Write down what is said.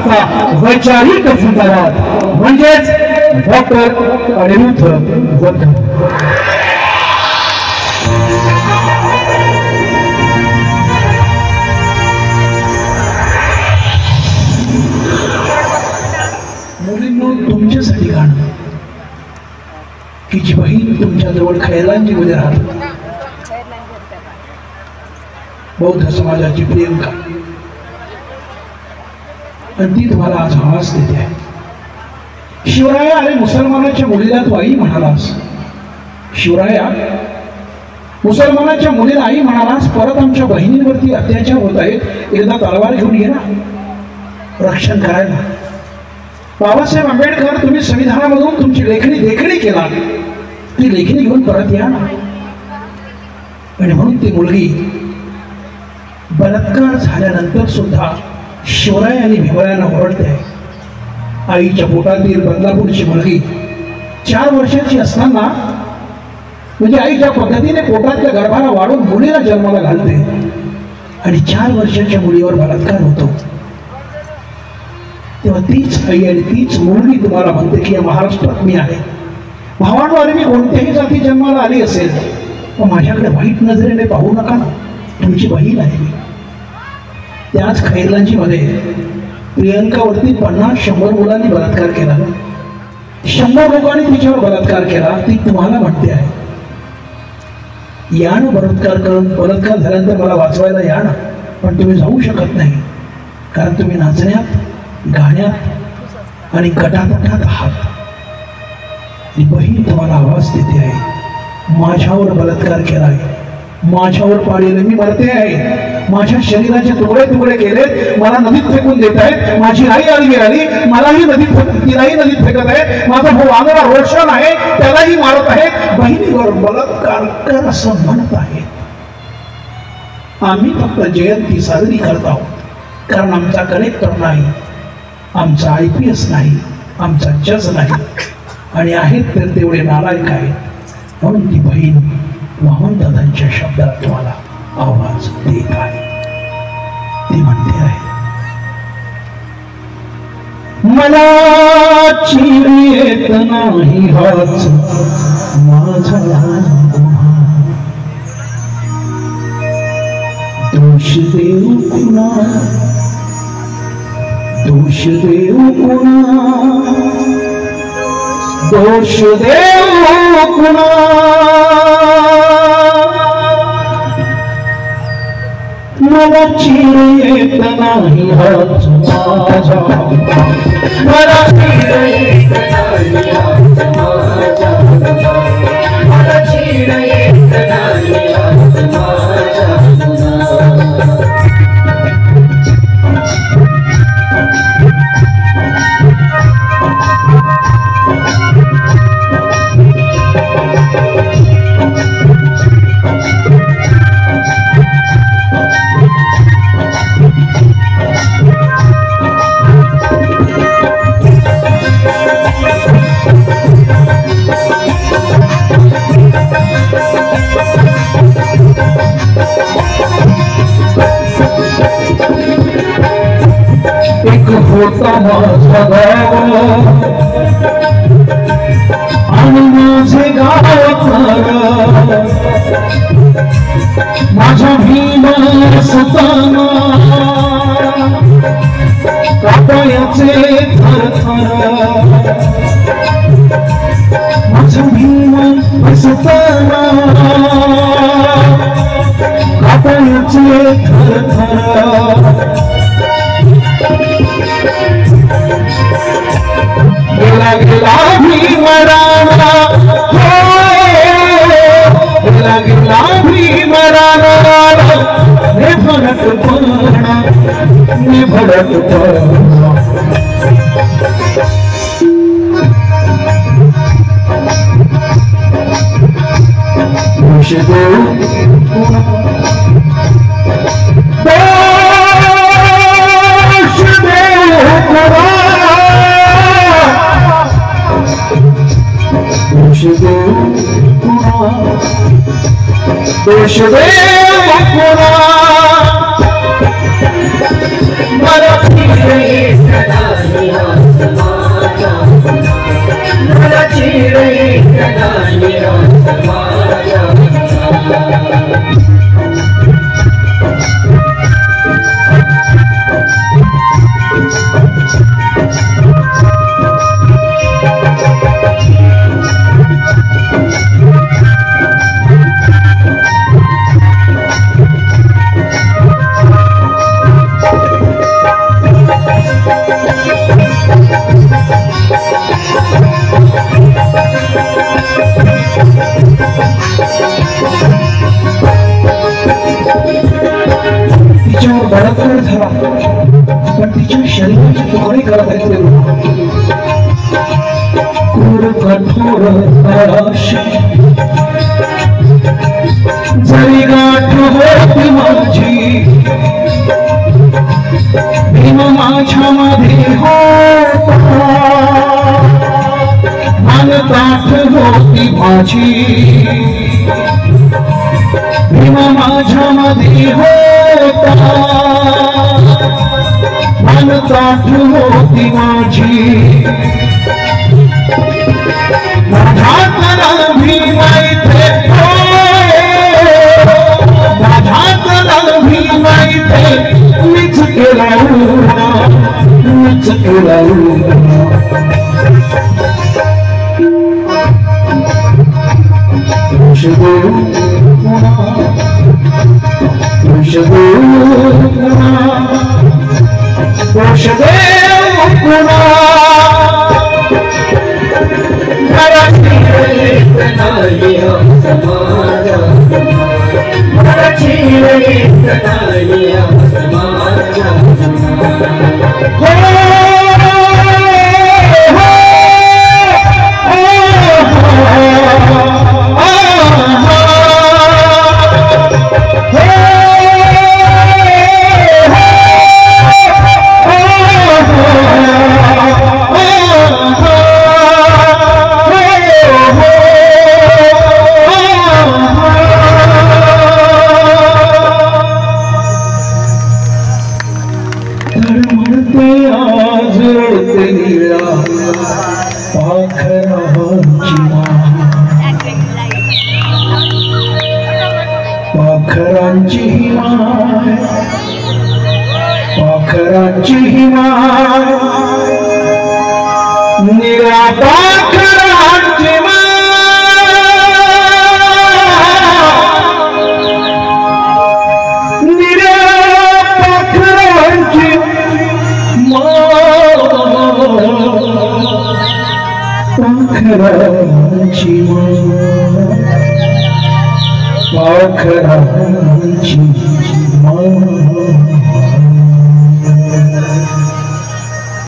महाराष्ट्राचा वैचारिक जिंदाबाद म्हणजेच डॉक्टर अनिरुद्ध वनकर। मुलींनो, तुमच्यासाठी गाणं की जी बहीण तुमच्या जवळ खैरलांजी मध्ये राहते, बौद्ध समाजाची प्रियंका, आणि ती तुम्हाला आज आवाज देते आहे। शिवराया, अरे मुसलमानाच्या मुलीला तू आई म्हणालास, शिवराया मुसलमानाच्या मुलीला आई म्हणालास, परत आमच्या बहिणींवरती अत्याचार होत आहेत, एकदा तलवार घेऊन ये ना रक्षण करायला। बाबासाहेब आंबेडकर, तुम्ही संविधानामधून तुमची लेखणी केला, ती लेखणी घेऊन परत या ना। आणि म्हणून ती मुलगी बलात्कार झाल्यानंतर सुद्धा शिवराय आणि भिवरायांना ओरडते। आईच्या पोटातील बदलापूरची मुलगी 4 वर्षाची असताना, म्हणजे आई ज्या पद्धतीने पोटातल्या गर्भाला वाढून मुलीला जन्माला घालते आणि 4 वर्षाच्या मुलीवर बलात्कार होतो, तेव्हा तीच आई आणि तीच मुलगी तुम्हाला म्हणते की या महाराष्ट्रात मी आहे। भावांनो, अरे मी कोणत्याही जाती जन्माला आली असेल पण माझ्याकडे वाईट नजरेने पाहू नका ना, तुमची बहीण आहे मी। त्याच खैरलांजी मध्ये प्रियंकावरती 50-100 मुलांनी बलात्कार केला, 100 लोकांनी तिच्यावर बलात्कार केला, ती तुम्हाला म्हणते आहे या ना बलात्कार झाल्यानंतर मला वाचवायला या ना, पण तुम्ही जाऊ शकत नाही, कारण तुम्ही नाचण्यात, गाण्यात आणि गटातटात आहात। ही बहीण तुम्हाला आवाज देते आहे, माझ्यावर बलात्कार केला आहे, माझ्यावर पाळलेले मी मरते आहे, माझ्या शरीराचे तुकडे तुकडे केलेत, मला नदीत फेकून देत आहेत, माझी आई आली आली मलाही तिलाही नदीत फेकत आहे, माझा भाऊ आंधळा रोशन आहे त्यालाही मारत आहे, बहिणीवर बलात्कार कर असं म्हणत आहे। आम्ही फक्त जयंती साजरी करत आहोत कारण आमचा कलेक्टर नाही, आमचा IPS नाही, आमचा जज नाही, आणि आहेत तर तेवढे नालायक आहेत। म्हणून ती बहीण वामनदादांच्या शब्दात तुम्हाला आवाज देत आहे। ती म्हणते आहे, मला चिर येत नाही हाच माझा गुन्हा, दोष देऊ कुणा, दोष देऊ कुणा, दोष देऊ कुणा, मला चिर येत नाही हाच माझा, मला चिर येत नाही हाच माझा, मला चिर येत नाही हाच माझा। एक होता माझा गाव आणि माझे गाव माझ्या भीमा सुताना कापायाचे थरथर, माझ्या भीमा सुताना कापायाचे थरथर, गेला गेला भीमराना, गेला गेला भीमराना, निभडकपणा निभडकपणा, दोष देऊ कुणा, दोष देऊ कुणा, दोष देऊ कुणा, दोष देऊ कुणा, मला चिर येत नाही तिच्यावर बलात्कार झाला पण तिच्या शरीराचे तुकडे करत आहेत ते लोक. क्रूर कठोर आशा जरी गाठ होती माझी भीम माझ्यामध्ये होता मन गाठ होती माझी भीम माझ्यामध्ये होता मन गाठ होती माझी माझ्यातला भीमा इथे माझ्यातला भीमा इथे मीच केला मीच केला पाखरांची हिमाय पाखरांची हिमाय निरा पाखरांची निरा पाखरांची पाखरांची पाखरांची